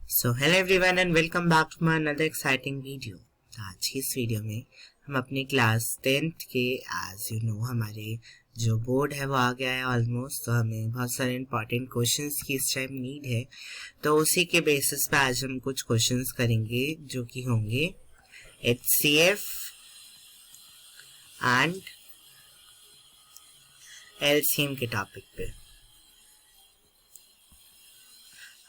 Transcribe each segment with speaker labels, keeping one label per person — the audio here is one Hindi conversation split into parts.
Speaker 1: So hello everyone and welcome back to my another exciting video. आज की इस वीडियो में हम अपनी क्लास 10th के एज यू नो हमारे जो बोर्ड है वो आ गया है ऑलमोस्ट। तो हमें बहुत सारे इंपॉर्टेंट क्वेश्चंस की इस टाइम नीड है, तो उसी के बेसिस पे आज हम कुछ क्वेश्चंस करेंगे जो कि होंगे HCF एंड LCM के टॉपिक पे।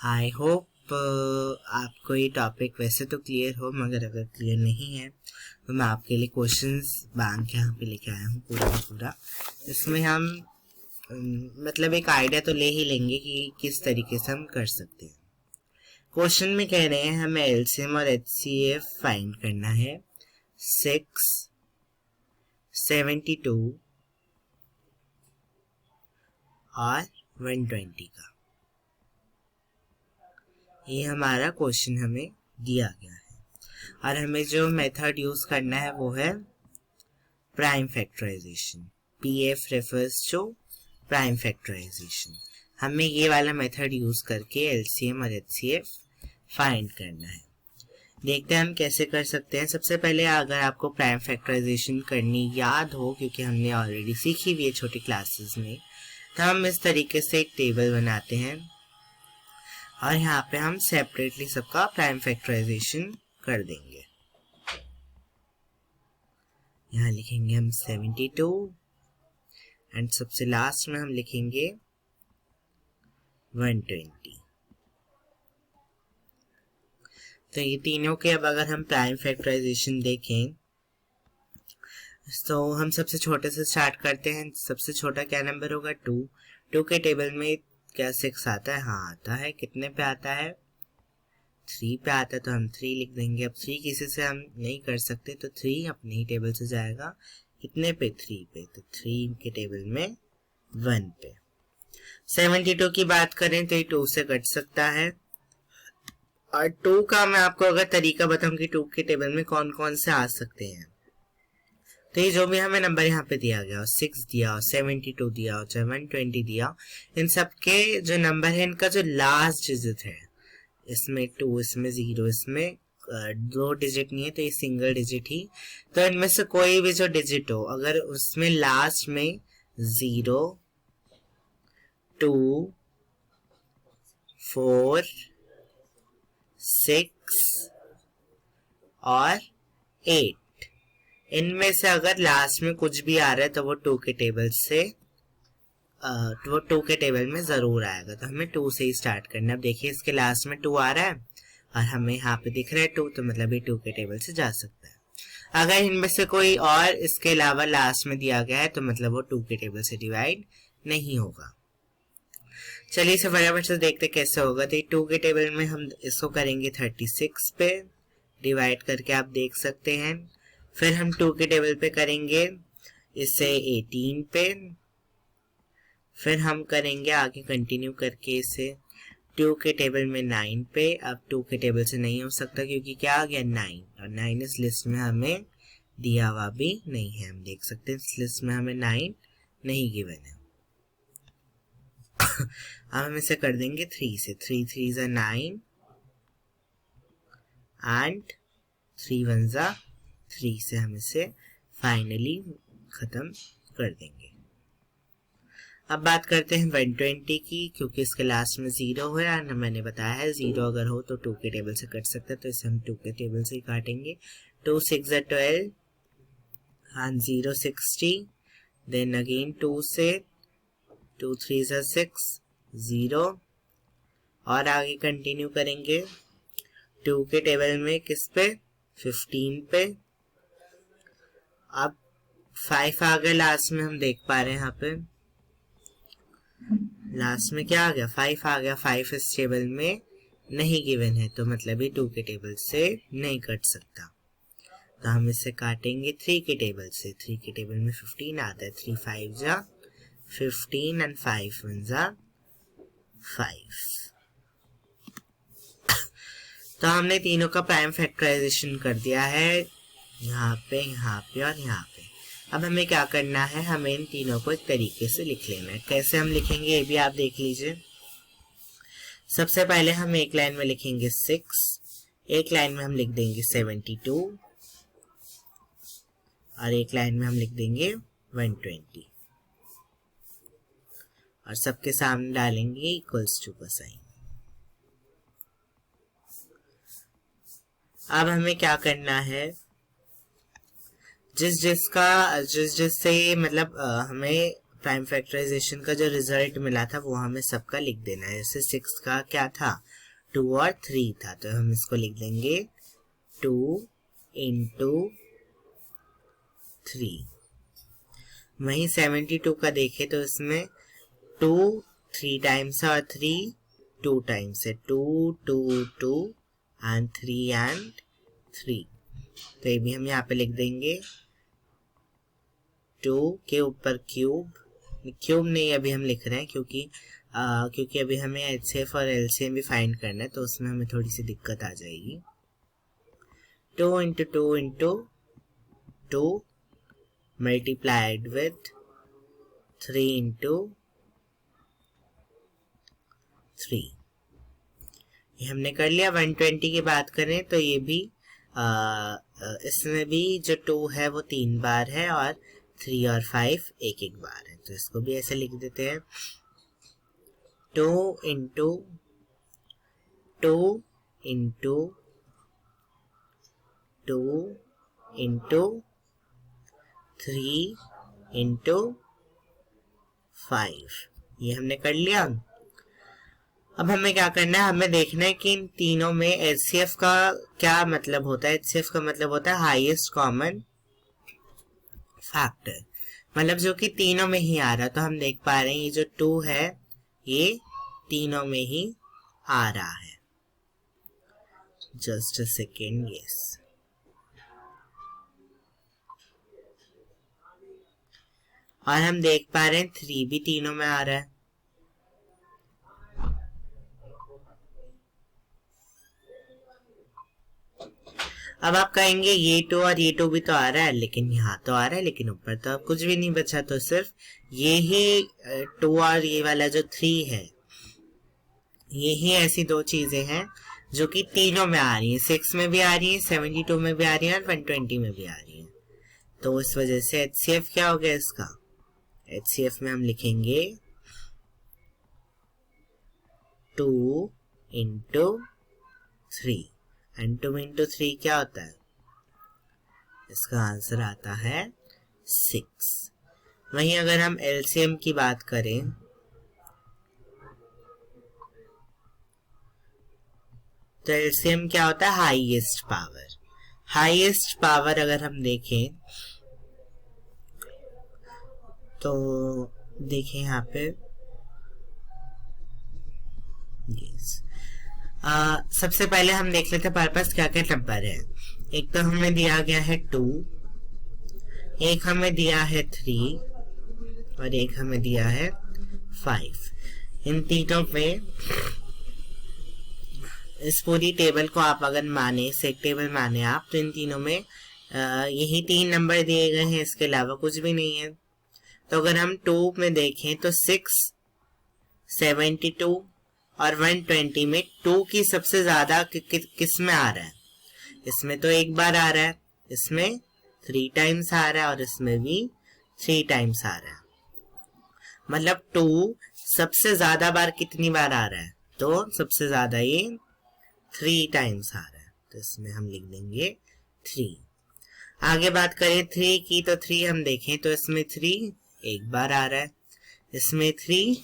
Speaker 1: आई होप आपको ये टॉपिक वैसे तो क्लियर हो, मगर अगर क्लियर नहीं है तो मैं आपके लिए क्वेश्चंस बैंक यहाँ पे लेके आया हूँ पूरा का पूरा। इसमें हम मतलब एक आइडिया तो ले ही लेंगे कि किस तरीके से हम कर सकते हैं। क्वेश्चन में कह रहे हैं हमें एलसीएम और एचसीएफ फाइंड करना है 6, 72 और 120 का। ये हमारा क्वेश्चन हमें दिया गया है और हमें जो मेथड यूज करना है वो है prime factorization. PF refers to prime factorization. हमें ये वाला मेथड यूज करके एलसीएम और एचसीएफ फाइंड करना है। देखते हैं हम कैसे कर सकते हैं। सबसे पहले अगर आपको प्राइम फैक्टराइजेशन करनी याद हो, क्योंकि हमने ऑलरेडी सीखी हुई है छोटी क्लासेस में, तो हम इस तरीके से एक टेबल बनाते हैं और यहाँ पे हम सेपरेटली सबका प्राइम फैक्टराइजेशन कर देंगे। यहाँ लिखेंगे हम 72 एंड सबसे लास्ट में हम लिखेंगे 120। तो ये तीनों के अब अगर हम प्राइम फैक्टराइजेशन देखें तो हम सबसे छोटे से स्टार्ट करते हैं। सबसे छोटा क्या नंबर होगा? 2 के टेबल में क्या 6 आता है? हाँ आता है। कितने पे आता है? 3 पे आता है, तो हम 3 लिख देंगे। अब 3 किसी से हम नहीं कर सकते तो 3 अपने ही टेबल से जाएगा। कितने पे? 3 पे, तो 3 के टेबल में 1 पे। 72 की बात करें तो ये 2 से कट सकता है। और 2 का मैं आपको अगर तरीका बताऊं कि 2 के टेबल में कौन कौन से आ सकते हैं, तो ये जो भी हमें नंबर यहाँ पे दिया गया, 6 दिया, 72 दिया, 120 दिया, इन सब के जो नंबर है इनका जो लास्ट डिजिट है, इसमें 2, इसमें 0, इसमें 2 डिजिट नहीं है तो ये सिंगल डिजिट ही। तो इनमें से कोई भी जो डिजिट हो, अगर उसमें लास्ट में 0, 2, 4, 6 और 8, इनमें से अगर लास्ट में कुछ भी आ रहा है तो वो 2 के टेबल से वो 2 के टेबल में जरूर आएगा। तो हमें 2 से ही स्टार्ट करना है। अब देखिए इसके लास्ट में 2 आ रहा है और हमें यहाँ पे दिख रहा है 2, तो मतलब ये 2 के टेबल से जा सकता है। अगर इनमें से कोई और इसके अलावा लास्ट में दिया गया है तो मतलब वो 2 के टेबल से डिवाइड नहीं होगा। चलिए इसे फटाफट से देखते कैसे होगा। तो 2 के टेबल में हम इसको करेंगे 36 पे डिवाइड करके, आप देख सकते हैं। फिर हम 2 के टेबल पे करेंगे इसे 18 पे। फिर हम करेंगे आगे कंटिन्यू करके इसे 2 के टेबल में 9 पे। अब 2 के टेबल से नहीं हो सकता क्योंकि क्या आ गया 9, और 9 इस लिस्ट में हमें दिया हुआ भी नहीं है। हम देख सकते हैं इस लिस्ट में हमें 9 नहीं गिवन है। अब हम इसे कर देंगे 3 से। 3 3 is 9 एंड 3 1 is 3 से हम इसे फाइनली खत्म कर देंगे। अब बात करते हैं 120 की, क्योंकि इसके लास्ट में 0 है और मैंने बताया है 0 अगर हो तो 2 के टेबल से कट सकता है, तो इसे हम 2 के टेबल से ही काटेंगे। 2 6 is 12 and 0 60, देन अगेन 2 से 2 3 is 6 0 और आगे कंटिन्यू करेंगे 2 के टेबल में किस पे? 15 पे। अब 5 आ गया लास्ट में, हम देख पा रहे हैं यहाँ पे लास्ट में क्या आ गया? 5 आ गया। 5 इस टेबल में नहीं गिवन है, तो मतलब ये 2 के टेबल से नहीं कट सकता। तो हम इसे काटेंगे 3 के टेबल से। 3 के टेबल में 15 आता है। 3 5 जा 15 एंड 5 1 जा 5। तो हमने तीनों का प्राइम फैक्टराइजेशन कर दिया है, यहाँ पे, यहाँ पे और यहाँ पे। अब हमें क्या करना है? हमें इन तीनों को एक तरीके से लिख लेना है। कैसे हम लिखेंगे ये भी आप देख लीजिए। सबसे पहले हम एक लाइन में लिखेंगे 6, एक लाइन में हम लिख देंगे 72 और एक लाइन में हम लिख देंगे 120 और सबके सामने डालेंगे इक्वल्स टू का साइन। अब हमें क्या करना है, जिससे मतलब हमें प्राइम फैक्टराइजेशन का जो रिजल्ट मिला था वो हमें सबका लिख देना है। जैसे 6 का क्या था, 2 और 3 था, तो हम इसको लिख देंगे 2 इंटू 3। वहीं 72 का देखें तो इसमें 2 3 टाइम्स है और 3 2 टाइम्स है, 2 2 2 एंड 3 एंड 3, तो ये भी हम यहाँ पे लिख देंगे 2 के ऊपर क्यूब नहीं अभी हम लिख रहे हैं क्योंकि अभी हमें एचसीएफ और एलसीएम भी फाइंड करना है, तो उसमें हमें थोड़ी सी दिक्कत आ जाएगी। 2 into 2 into 2 multiplied with 3 into 3, ये हमने कर लिया। 120 की बात करें तो ये भी इसमें भी जो 2 है वो 3 बार है और 3 और 5 एक एक बार है, तो इसको भी ऐसे लिख देते हैं 2 इंटू 2 इंटू 2 इंटू 3 इंटू 5, ये हमने कर लिया। अब हमें क्या करना है, हमें देखना है कि इन तीनों में एचसीएफ का क्या मतलब होता है। एचसीएफ का मतलब होता है हाईएस्ट कॉमन फैक्टर, मतलब जो कि तीनों में ही आ रहा है। तो हम देख पा रहे हैं ये जो 2 है ये तीनों में ही आ रहा है। जस्ट अ सेकेंड, यस, और हम देख पा रहे हैं 3 भी तीनों में आ रहा है। अब आप कहेंगे ये 2 और ये 2 भी तो आ रहा है, लेकिन यहाँ तो आ रहा है, लेकिन ऊपर तो अब कुछ भी नहीं बचा, तो सिर्फ ये ही 2 और ये वाला जो 3 है, ये ही ऐसी दो चीजें हैं जो कि तीनों में आ रही हैं। 6 में भी आ रही है, 72 में भी आ रही है और 120 में भी आ रही है। तो इस वजह से एचसीएफ क्या हो गया इसका, एचसीएफ में हम लिखेंगे 2 इंटू 3 एंड 2 इंटू 3 क्या होता है, इसका आंसर आता है 6। वहीं अगर हम एलसीएम की बात करें तो एलसीएम क्या होता है, हाईएस्ट पावर। हाईएस्ट पावर अगर हम देखें तो देखें यहाँ पे, यस, सबसे पहले हम देख लेते हैं हमारे पास क्या क्या नंबर है। एक तो हमें दिया गया है 2, एक हमें दिया है 3 और एक हमें दिया है 5। इन तीनों में इस पूरी टेबल को आप अगर माने, सेट टेबल माने आप, तो इन तीनों में यही 3 नंबर दिए गए हैं, इसके अलावा कुछ भी नहीं है। तो अगर हम 2 में देखें तो 6, 72 और 120 में 2 की सबसे ज्यादा किस में आ रहा है, इसमें तो एक बार आ रहा है, इसमें 3 टाइम्स आ रहा है और इसमें भी 3 टाइम्स आ रहा है। मतलब 2 सबसे ज्यादा बार कितनी बार आ रहा है, तो सबसे ज्यादा ये 3 टाइम्स आ रहा है, तो इसमें हम लिख देंगे 3। आगे बात करें 3 की, तो 3 हम देखें तो इसमें 3 एक बार आ रहा है, इसमें 3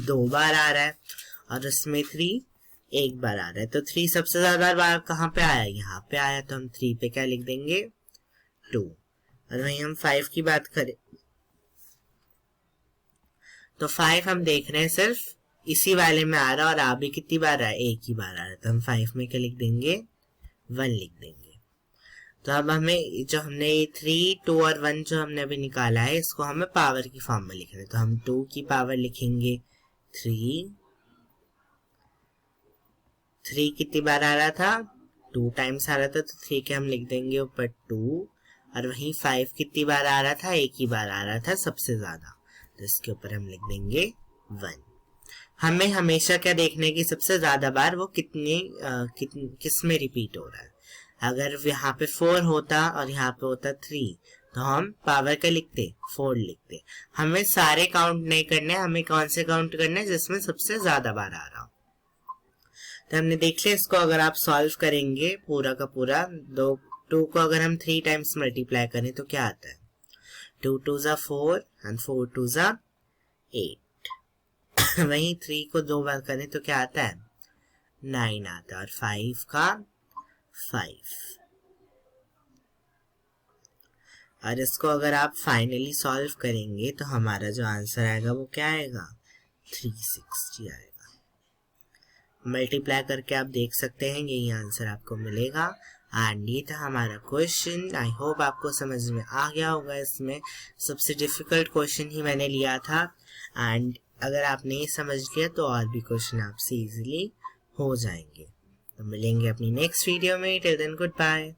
Speaker 1: 2 बार आ रहा है और इसमें 3 एक बार आ रहा है। तो 3 सबसे ज्यादा बार कहाँ पे आया, यहाँ पे आया, तो हम 3 पे क्या लिख देंगे 2। और वहीं हम 5 की बात करें तो 5 हम देख रहे हैं सिर्फ इसी वाले में आ रहा है और आ भी कितनी बार आ रहा है, एक ही बार आ रहा है, तो हम 5 में क्या लिख देंगे 1 लिख देंगे। तो अब हमें जो हमने 3, 2 और 1 जो हमने अभी निकाला है, इसको हमें पावर की फॉर्म में लिखना है। तो हम 2 की पावर लिखेंगे 3 कितनी बार आ रहा था, 2 टाइम्स आ रहा था, तो 3 के हम लिख देंगे ऊपर 2। और वहीं 5 कितनी बार आ रहा था, एक ही बार आ रहा था सबसे ज्यादा, तो इसके ऊपर हम लिख देंगे 1। हमें हमेशा क्या देखने की सबसे ज्यादा बार वो किस में रिपीट हो रहा है। अगर यहाँ पे 4 होता और यहाँ पे होता 3 तो हम पावर का लिखते 4 लिखते। हमें सारे काउंट नहीं करने, हमें कौन से काउंट करने जिसमें सबसे ज्यादा बार आ रहा हो। तो हमने देख लिया इसको। अगर आप सॉल्व करेंगे पूरा का पूरा, 2 को अगर हम 3 टाइम्स मल्टीप्लाई करें तो क्या आता है, 2 2 ज़ा 4 एंड 4 2 ज़ा 8। वहीं 3 को 2 बार करें तो क्या आता है, 9 आता है, और 5 का 5। और इसको अगर आप फाइनली सॉल्व करेंगे तो हमारा जो आंसर आएगा वो क्या आएगा, 360 आएगा। मल्टीप्लाई करके आप देख सकते हैं यही आंसर आपको मिलेगा। एंड ये था हमारा क्वेश्चन। आई होप आपको समझ में आ गया होगा। इसमें सबसे डिफिकल्ट क्वेश्चन ही मैंने लिया था, एंड अगर आप नहीं समझ लिया तो और भी क्वेश्चन आपसे इजीली हो जाएंगे। तो मिलेंगे अपनी नेक्स्ट वीडियो में। Till then good bye.